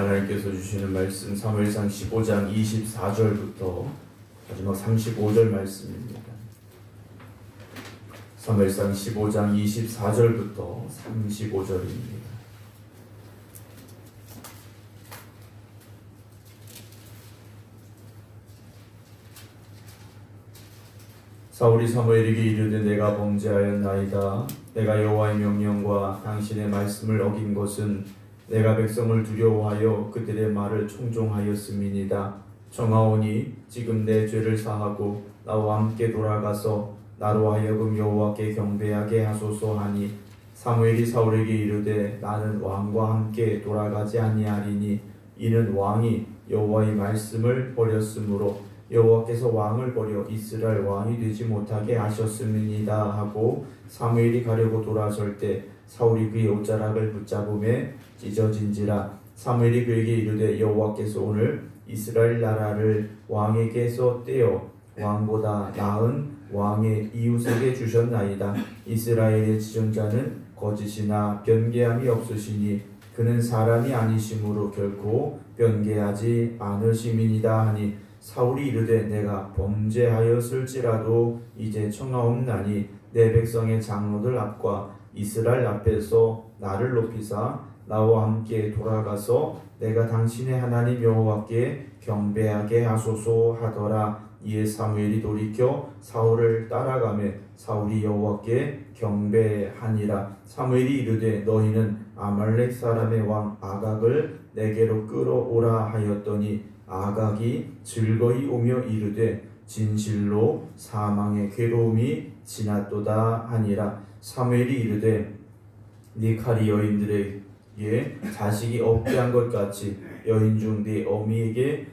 하나님께서 주시는 말씀 사무엘상 15장 24절부터 마지막 35절 말씀입니다. 사무엘상 15장 24절부터 35절입니다. 사울이 사무엘에게 이르되 내가 범죄하였나이다. 내가 여호와의 명령과 당신의 말씀을 어긴 것은 내가 백성을 두려워하여 그들의 말을 청종하였음이니이다. 청하오니 지금 내 죄를 사하고 나와 함께 돌아가서 나로 하여금 여호와께 경배하게 하소서 하니 사무엘이 사울에게 이르되 나는 왕과 함께 돌아가지 아니하리니 이는 왕이 여호와의 말씀을 버렸으므로 여호와께서 왕을 버려 이스라엘 왕이 되지 못하게 하셨음이니이다 하고 사무엘이 가려고 돌아설 때 사울이 그의 옷자락을 붙잡음에 찢어진지라. 사무엘이 그에게 이르되 여호와께서 오늘 이스라엘 나라를 왕에게서 떼어 왕보다 나은 왕의 이웃에게 주셨나이다. 이스라엘의 지존자는 거짓이나 변개함이 없으시니 그는 사람이 아니심으로 결코 변개하지 않으심이니이다 하니 사울이 이르되 내가 범죄하였을지라도 이제 청하옵나니 내 백성의 장로들 앞과 이스라엘 앞에서 나를 높이사 나와 함께 돌아가서 내가 당신의 하나님 여호와께 경배하게 하소서 하더라. 이에 사무엘이 돌이켜 사울을 따라가매 사울이 여호와께 경배하니라. 사무엘이 이르되 너희는 아말렉 사람의 왕 아각을 내게로 끌어오라 하였더니 아각이 즐거이 오며 이르되 진실로 사망의 괴로움이 지났도다 하니라. 사무엘이 이르되 네 칼이 여인들에게 자식이 없게 한 것 같이 여인 중 네 어미에게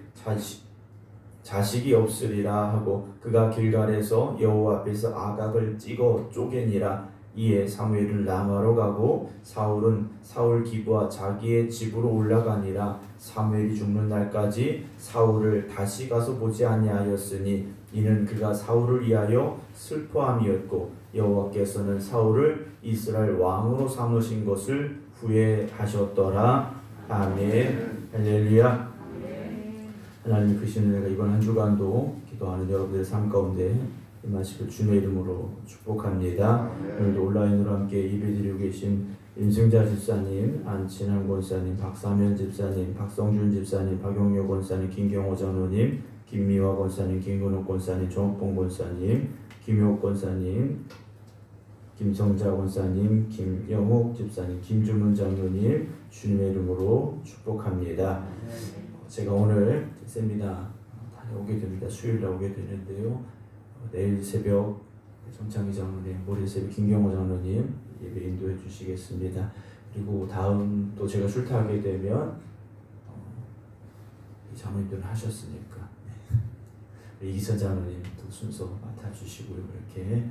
자식이 없으리라 하고 그가 길갈에서 여호와 앞에서 아각을 찍어 쪼개니라. 이에 사무엘은 라마로 가고 사울은 사울 기브와 자기의 집으로 올라가니라. 사무엘이 죽는 날까지 사울을 다시 가서 보지 아니하였으니 이는 그가 사울을 위하여 슬퍼함이었고 여호와께서는 사울을 이스라엘 왕으로 삼으신 것을 후회하셨더라. 아멘. 할렐루야. 하나님 크신 은혜가 이번 한 주간도 기도하는 여러분들의 삶 가운데 임하시길 주님의 이름으로 축복합니다. 오늘도 온라인으로 함께 예배드리고 계신 임승자 집사님, 안친환 권사님, 박사면 집사님, 박성준 집사님, 박용효 권사님, 김경호 장로님, 김미화 권사님, 김근옥 권사님, 정옥봉 권사님, 김효옥 권사님, 김성자 권사님, 김영옥 집사님, 김주문 장로님 주님의 이름으로 축복합니다. 제가 오늘 세미나 다녀오게 됩니다. 수요일에 오게 되는데요. 내일 새벽 정창희 장로님, 모레 새벽 김경호 장로님 예배 인도해 주시겠습니다. 그리고 다음 또 제가 출타하게 되면 장로님들은 하셨으니까 이기선 장로님 또 순서 맡아주시고요. 이렇게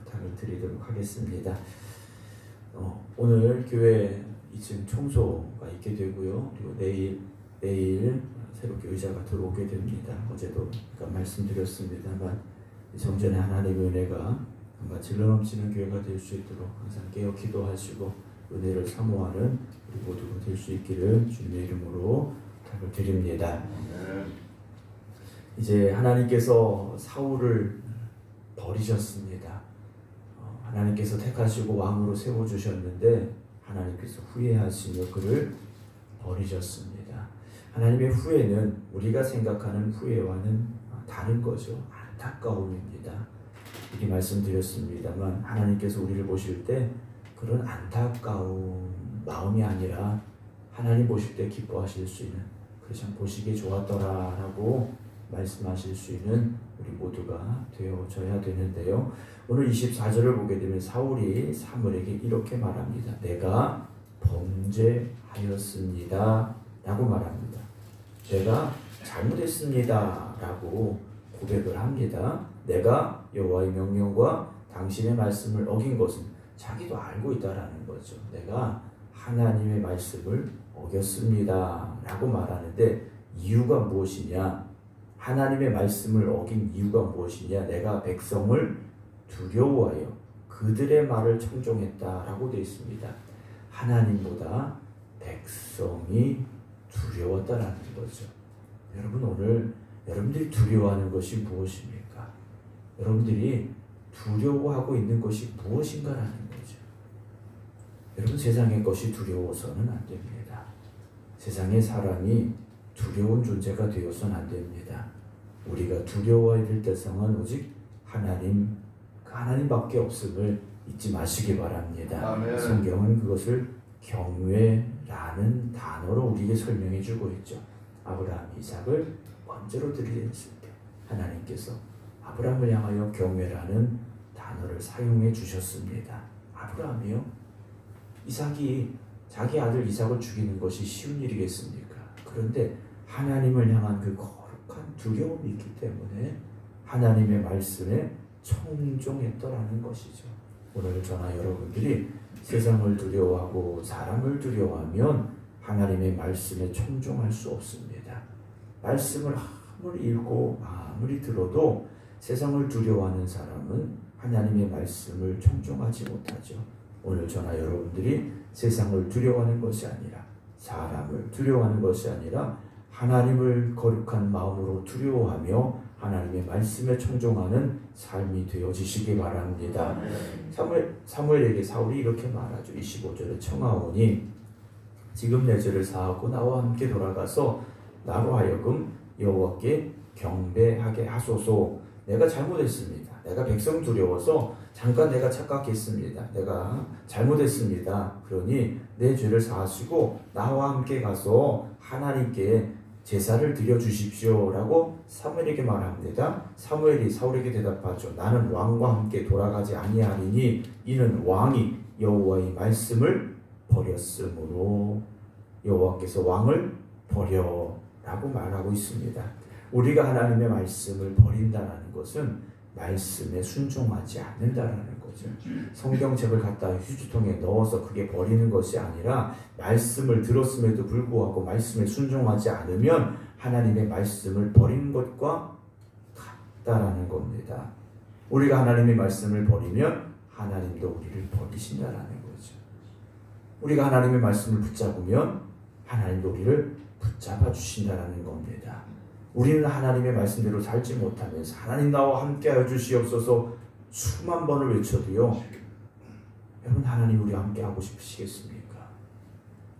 부탁을 드리도록 하겠습니다. 오늘 교회 2층 청소가 있게 되고요. 그리고 내일 새롭게 의자가 들어오게 됩니다. 어제도 말씀드렸습니다만 성전의 하나님의 은혜가 같이 넘치는 교회가 될 수 있도록 항상 깨어 기도하시고 은혜를 사모하는 우리 모두가 될 수 있기를 주님의 이름으로 부탁을 드립니다. 이제 하나님께서 사울을 버리셨습니다. 하나님께서 택하시고 왕으로 세워주셨는데 하나님께서 후회하시며 그를 버리셨습니다. 하나님의 후회는 우리가 생각하는 후회와는 다른 거죠. 안타까움입니다. 이렇게 말씀드렸습니다만 하나님께서 우리를 보실 때 그런 안타까운 마음이 아니라 하나님 보실 때 기뻐하실 수 있는 그래 참 보시기에 좋았더라라고 말씀하실 수 있는 우리 모두가 되어져야 되는데요. 오늘 24절을 보게 되면 사울이 사무엘에게 이렇게 말합니다. 내가 범죄하였습니다 라고 말합니다. 내가 잘못했습니다 라고 고백을 합니다. 내가 여호와의 명령과 당신의 말씀을 어긴 것은 자기도 알고 있다라는 거죠. 내가 하나님의 말씀을 어겼습니다 라고 말하는데 이유가 무엇이냐? 하나님의 말씀을 어긴 이유가 무엇이냐? 내가 백성을 두려워하여 그들의 말을 청종했다라고 되어 있습니다. 하나님보다 백성이 두려웠다라는 거죠. 여러분, 오늘 여러분들이 두려워하는 것이 무엇입니까? 여러분들이 두려워하고 있는 것이 무엇인가라는 거죠. 여러분, 세상의 것이 두려워서는 안 됩니다. 세상의 사람이 두려운 존재가 되어서는 안 됩니다. 우리가 두려워해야 될 대상은 오직 하나님, 그 하나님밖에 없음을 잊지 마시기 바랍니다. 아멘. 성경은 그것을 경외라는 단어로 우리에게 설명해 주고 있죠. 아브라함, 이삭을 번제로 드렸을 때 하나님께서 아브라함을 향하여 경외라는 단어를 사용해 주셨습니다. 아브라함이요? 이삭이 자기 아들 이삭을 죽이는 것이 쉬운 일이겠습니까? 그런데 하나님을 향한 그 거룩한 두려움이 있기 때문에 하나님의 말씀에 청종했더라는 것이죠. 오늘 저나 여러분들이 세상을 두려워하고 사람을 두려워하면 하나님의 말씀에 청종할 수 없습니다. 말씀을 아무리 읽고 아무리 들어도 세상을 두려워하는 사람은 하나님의 말씀을 청종하지 못하죠. 오늘 저나 여러분들이 세상을 두려워하는 것이 아니라, 사람을 두려워하는 것이 아니라 하나님을 거룩한 마음으로 두려워하며 하나님의 말씀에 청종하는 삶이 되어지시기 바랍니다. 사무엘에게 사울이 이렇게 말하죠. 25절에 청하오니 지금 내 죄를 사하고 나와 함께 돌아가서 나로 하여금 여호와께 경배하게 하소서. 내가 잘못했습니다. 내가 백성 두려워서 잠깐 내가 착각했습니다. 내가 잘못했습니다. 그러니 내 죄를 사하시고 나와 함께 가서 하나님께 제사를 드려 주십시오 라고 사무엘에게 말합니다. 사무엘이 사울에게 대답하죠. 나는 왕과 함께 돌아가지 아니하리니 이는 왕이 여호와의 말씀을 버렸으므로. 여호와께서 왕을 버려 라고 말하고 있습니다. 우리가 하나님의 말씀을 버린다는 것은 말씀에 순종하지 않는다라는 거죠. 성경책을 갖다 휴지통에 넣어서 그게 버리는 것이 아니라 말씀을 들었음에도 불구하고 말씀에 순종하지 않으면 하나님의 말씀을 버리는 것과 같다라는 겁니다. 우리가 하나님의 말씀을 버리면 하나님도 우리를 버리신다라는 거죠. 우리가 하나님의 말씀을 붙잡으면 하나님도 우리를 붙잡아 주신다라는 겁니다. 우리는 하나님의 말씀대로 살지 못하면서 하나님 나와 함께하여 주시옵소서 수만 번을 외쳐도요, 여러분, 하나님 우리와 함께하고 싶으시겠습니까?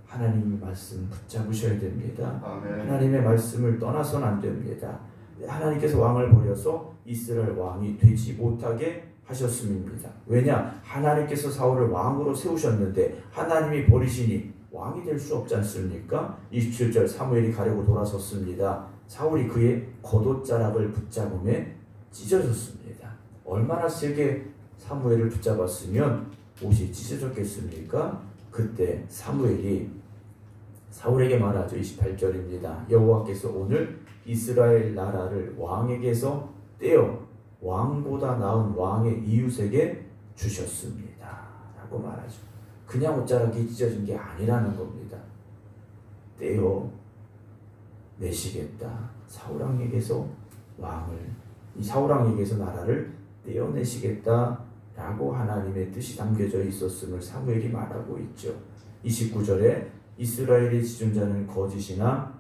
하나님의 말씀 붙잡으셔야 됩니다. 아멘. 하나님의 말씀을 떠나서는 안 됩니다. 하나님께서 왕을 버려서 이스라엘 왕이 되지 못하게 하셨습니다. 왜냐? 하나님께서 사울을 왕으로 세우셨는데 하나님이 버리시니 왕이 될 수 없지 않습니까? 27절 사무엘이 가려고 돌아섰습니다. 사울이 그의 겉옷자락을 붙잡음에 찢어졌습니다. 얼마나 세게 사무엘을 붙잡았으면 옷이 찢어졌겠습니까? 그때 사무엘이 사울에게 말하죠. 28절입니다. 여호와께서 오늘 이스라엘 나라를 왕에게서 떼어 왕보다 나은 왕의 이웃에게 주셨습니다 라고 말하죠. 그냥 옷자락이 찢어진 게 아니라는 겁니다. 떼어 내시겠다. 사울왕에게서 왕을, 이 사울왕에게서 나라를 떼어내시겠다 라고 하나님의 뜻이 담겨져 있었음을 사무엘이 말하고 있죠. 29절에 이스라엘의 지존자는 거짓이나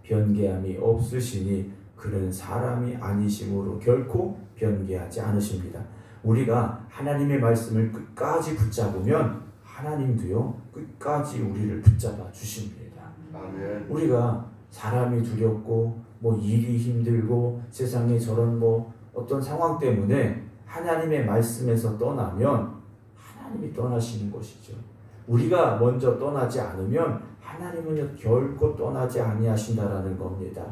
변개함이 없으시니 그는 사람이 아니심으로 결코 변개하지 않으십니다. 우리가 하나님의 말씀을 끝까지 붙잡으면 하나님도요 끝까지 우리를 붙잡아 주십니다. 아멘. 우리가 사람이 두렵고 일이 힘들고 세상에 저런 어떤 상황 때문에 하나님의 말씀에서 떠나면 하나님이 떠나시는 것이죠. 우리가 먼저 떠나지 않으면 하나님은 결코 떠나지 아니하신다라는 겁니다.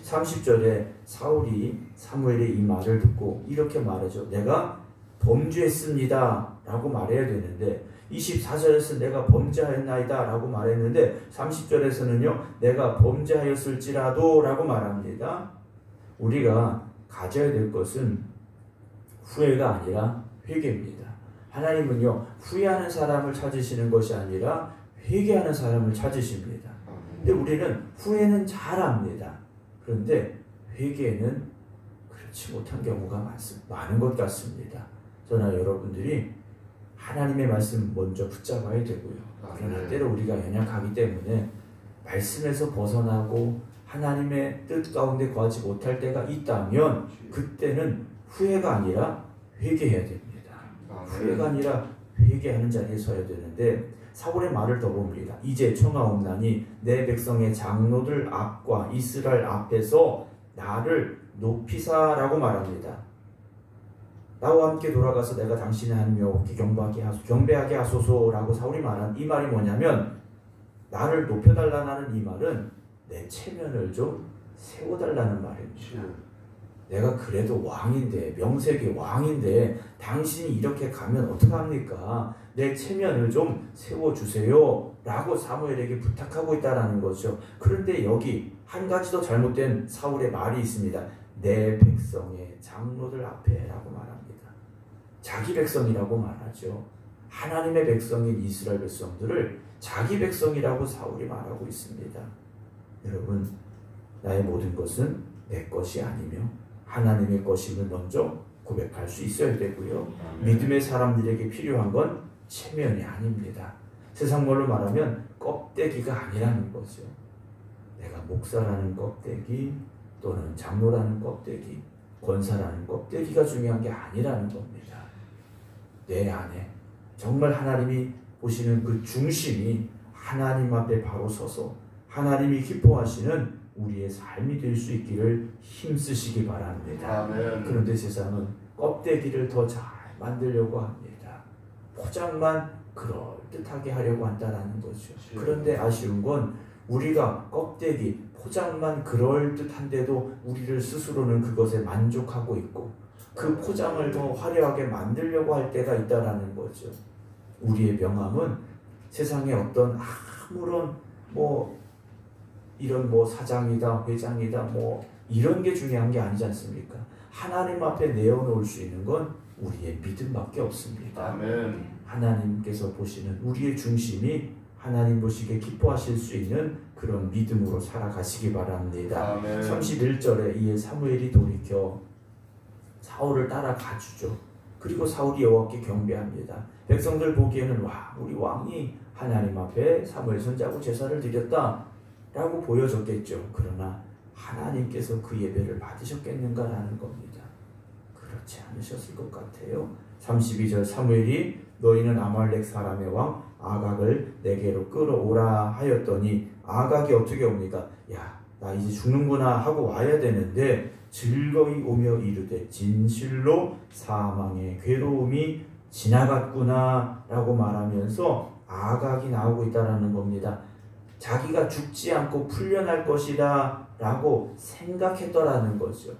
30절에 사울이 사무엘의 이 말을 듣고 이렇게 말하죠. 내가 범죄했습니다 라고 말해야 되는데 24절에서 내가 범죄하였나이다 라고 말했는데 30절에서는요 내가 범죄하였을지라도 라고 말합니다. 우리가 가져야 될 것은 후회가 아니라 회개입니다. 하나님은요 후회하는 사람을 찾으시는 것이 아니라 회개하는 사람을 찾으십니다. 근데 우리는 후회는 잘합니다. 그런데 회개는 그렇지 못한 경우가 많은 것 같습니다. 저나 여러분들이 하나님의 말씀 먼저 붙잡아야 되고요. 그러나 때로 우리가 연약하기 때문에 말씀에서 벗어나고 하나님의 뜻 가운데 거하지 못할 때가 있다면 그때는 후회가 아니라 회개해야 됩니다. 후회가 아니라 회개하는 자리에 서야 되는데 사울의 말을 더 봅니다. 이제 청하옵나니 내 백성의 장로들 앞과 이스라엘 앞에서 나를 높이사라고 말합니다. 나와 함께 돌아가서 내가 당신의 하나님 여호와께 경배하게 하소서라고 사울이 말한 이 말이 뭐냐면 나를 높여달라는 이 말은 내 체면을 좀 세워달라는 말입니다. 내가 그래도 왕인데 명색의 왕인데 당신이 이렇게 가면 어떡합니까? 내 체면을 좀 세워주세요 라고 사무엘에게 부탁하고 있다는 거죠. 그런데 여기 한 가지 더 잘못된 사울의 말이 있습니다. 내 백성의 장로들 앞에 라고 말합니다. 자기 백성이라고 말하죠. 하나님의 백성인 이스라엘 백성들을 자기 백성이라고 사울이 말하고 있습니다. 여러분, 나의 모든 것은 내 것이 아니며 하나님의 것임을 먼저 고백할 수 있어야 되고요. 믿음의 사람들에게 필요한 건 체면이 아닙니다. 세상 말로 말하면 껍데기가 아니라는 거죠. 내가 목사라는 껍데기 또는 장로라는 껍데기, 권사라는 껍데기가 중요한 게 아니라는 겁니다. 내 안에 정말 하나님이 보시는 그 중심이 하나님 앞에 바로 서서 하나님이 기뻐하시는 우리의 삶이 될 수 있기를 힘쓰시기 바랍니다. 아멘. 그런데 세상은 껍데기를 더 잘 만들려고 합니다. 포장만 그럴듯하게 하려고 한다는 거죠. 그런데 아쉬운 건 우리가 껍데기, 포장만 그럴듯한데도 우리를 스스로는 그것에 만족하고 있고 그 포장을 더 화려하게 만들려고 할 때가 있다는 거죠. 우리의 명함은 세상에 어떤 아무런 이런 사장이다, 회장이다, 이런 게 중요한 게 아니지 않습니까? 하나님 앞에 내어놓을 수 있는 건 우리의 믿음밖에 없습니다. 아멘. 하나님께서 보시는 우리의 중심이 하나님 보시기에 기뻐하실 수 있는 그런 믿음으로 살아가시기 바랍니다. 아멘. 31절에 이에 사무엘이 돌이켜 사울을 따라가 주죠. 그리고 사울이 여호와께 경배합니다. 백성들 보기에는 우리 왕이 하나님 앞에 사무엘 선지자고 제사를 드렸다 라고 보여졌겠죠. 그러나 하나님께서 그 예배를 받으셨겠는가라는 겁니다. 그렇지 않으셨을 것 같아요. 32절 사무엘이 너희는 아말렉 사람의 왕 아각을 내게로 끌어오라 하였더니 아각이 어떻게 옵니까? 야, 나 이제 죽는구나 하고 와야 되는데 즐거이 오며 이르되 진실로 사망의 괴로움이 지나갔구나 라고 말하면서 아각이 나오고 있다는 겁니다. 자기가 죽지 않고 풀려날 것이다 라고 생각했더라는 거죠.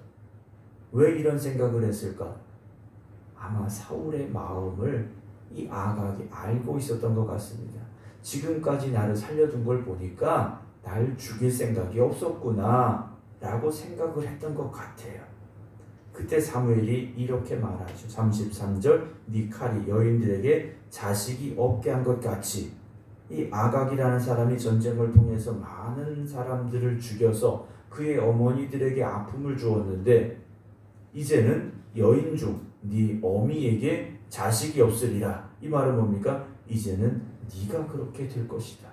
왜 이런 생각을 했을까? 아마 사울의 마음을 이 아각이 알고 있었던 것 같습니다. 지금까지 나를 살려둔 걸 보니까 날 죽일 생각이 없었구나 라고 생각을 했던 것 같아요. 그때 사무엘이 이렇게 말하죠. 33절 네 칼이 여인들에게 자식이 없게 한 것 같이 이 아각이라는 사람이 전쟁을 통해서 많은 사람들을 죽여서 그의 어머니들에게 아픔을 주었는데 이제는 여인 중 네 어미에게 자식이 없으리라. 이 말은 뭡니까? 이제는 네가 그렇게 될 것이다.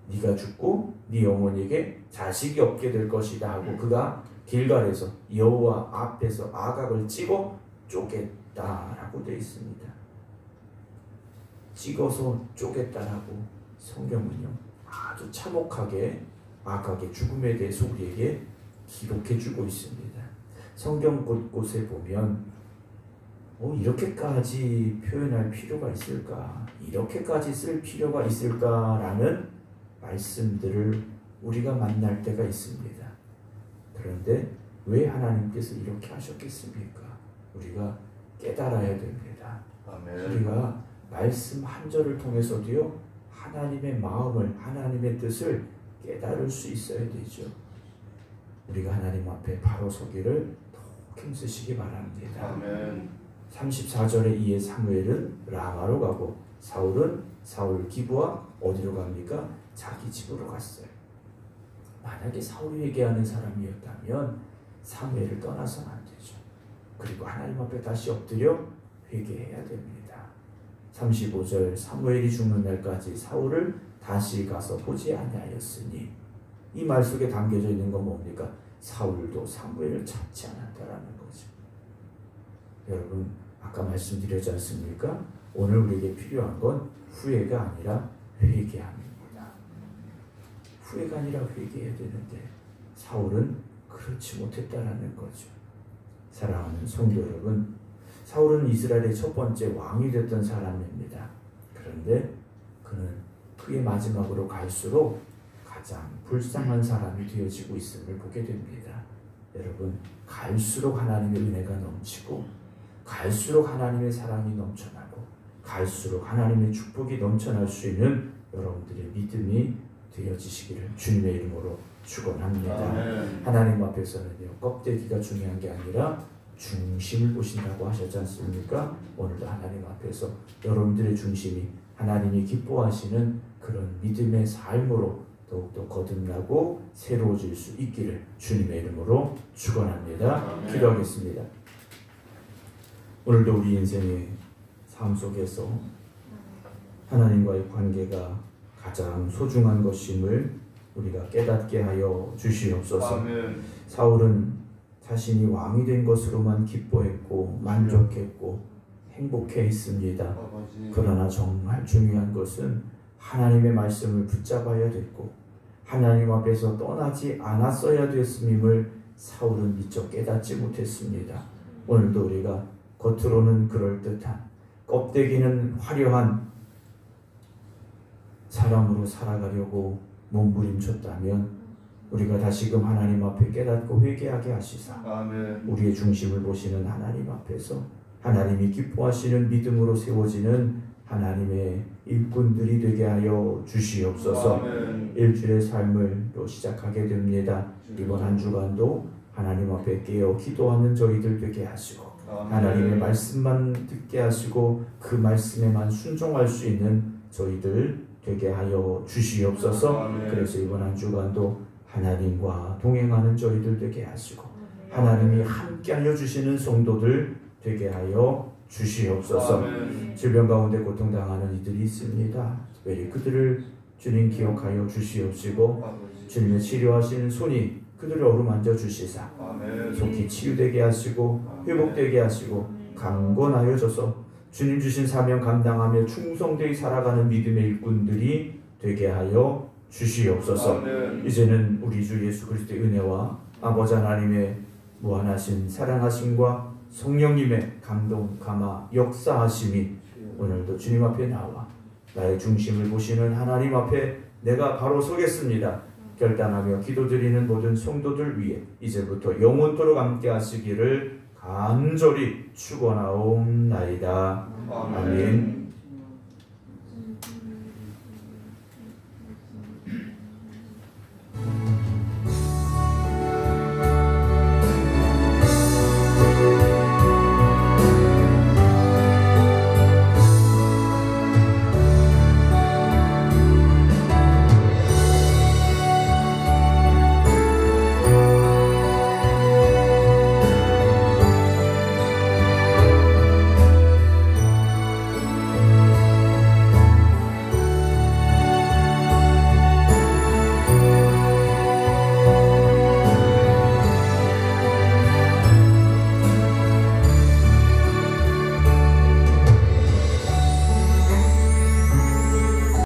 네가 죽고 네 어머니에게 자식이 없게 될 것이다 하고 그가 길갈에서 여호와 앞에서 아각을 찍어 쪼갰다라고 되어 있습니다. 찍어서 쪼갰다라고 성경은요 아주 참혹하게 아각의 죽음에 대해서 우리에게 기록해주고 있습니다. 성경 곳곳에 보면 이렇게까지 표현할 필요가 있을까? 이렇게까지 쓸 필요가 있을까라는 말씀들을 우리가 만날 때가 있습니다. 그런데 왜 하나님께서 이렇게 하셨겠습니까? 우리가 깨달아야 됩니다. 아멘. 우리가 말씀 한 절을 통해서도요 하나님의 마음을 하나님의 뜻을 깨달을 수 있어야 되죠. 우리가 하나님 앞에 바로 서기를 더 힘쓰시기 바랍니다. 아멘. 34절에 이에 사무엘은 라마로 가고 사울은 사울 기브와 어디로 갑니까? 자기 집으로 갔어요. 만약에 사울이 회개하는 사람이었다면 사무엘을 떠나서는 안 되죠. 그리고 하나님 앞에 다시 엎드려 회개해야 됩니다. 35절 사무엘이 죽는 날까지 사울을 다시 가서 보지 아니하였으니 이 말 속에 담겨져 있는 건 뭡니까? 사울도 사무엘을 찾지 않았다라는 거죠. 여러분, 아까 말씀드렸지 않습니까? 오늘 우리에게 필요한 건 후회가 아니라 회개함입니다. 후회가 아니라 회개해야 되는데 사울은 그렇지 못했다라는 거죠. 사랑하는 성도 여러분, 사울은 이스라엘의 첫 번째 왕이 됐던 사람입니다. 그런데 그는 그의 마지막으로 갈수록 가장 불쌍한 사람이 되어지고 있음을 보게 됩니다. 여러분, 갈수록 하나님의 은혜가 넘치고 갈수록 하나님의 사랑이 넘쳐나고 갈수록 하나님의 축복이 넘쳐날 수 있는 여러분들의 믿음이 되어지시기를 주님의 이름으로 축원합니다. 하나님 앞에서는요, 껍데기가 중요한 게 아니라 중심을 보신다고 하셨지 않습니까? 오늘도 하나님 앞에서 여러분들의 중심이 하나님이 기뻐하시는 그런 믿음의 삶으로 더욱더 거듭나고 새로워질 수 있기를 주님의 이름으로 축원합니다. 기도하겠습니다. 오늘도 우리 인생의 삶 속에서 하나님과의 관계가 가장 소중한 것임을 우리가 깨닫게 하여 주시옵소서. 사울은 자신이 왕이 된 것으로만 기뻐했고 만족했고 행복해했습니다. 그러나 정말 중요한 것은 하나님의 말씀을 붙잡아야 됐고 하나님 앞에서 떠나지 않았어야 됐음임을 사울은 미처 깨닫지 못했습니다. 오늘도 우리가 겉으로는 그럴듯한 껍데기는 화려한 사람으로 살아가려고 몸부림쳤다면 우리가 다시금 하나님 앞에 깨닫고 회개하게 하시사 우리의 중심을 보시는 하나님 앞에서 하나님이 기뻐하시는 믿음으로 세워지는 하나님의 일꾼들이 되게 하여 주시옵소서. 일주일의 삶을 또 시작하게 됩니다. 이번 한 주간도 하나님 앞에 깨어 기도하는 저희들 되게 하시고 하나님의 말씀만 듣게 하시고 그 말씀에만 순종할 수 있는 저희들 되게 하여 주시옵소서. 그래서 이번 한 주간도 하나님과 동행하는 저희들 되게 하시고 하나님이 함께 알려주시는 성도들 되게 하여 주시옵소서. 질병 가운데 고통당하는 이들이 있습니다. 특별히 그들을 주님 기억하여 주시옵시고 주님의 치료하시는 손이 그들을 어루만져 주시사 속히 치유되게 하시고 회복되게 하시고 강건하여 줘서 주님 주신 사명 감당하며 충성되이 살아가는 믿음의 일꾼들이 되게 하여 주시옵소서. 이제는 우리 주 예수 그리스도의 은혜와 아버지 하나님의 무한하신 사랑하심과 성령님의 감동, 감화, 역사하심이 오늘도 주님 앞에 나와 나의 중심을 보시는 하나님 앞에 내가 바로 서겠습니다. 결단하며 기도드리는 모든 성도들 위해 이제부터 영원토록 함께 하시기를 간절히 축원하옵나이다. 아멘.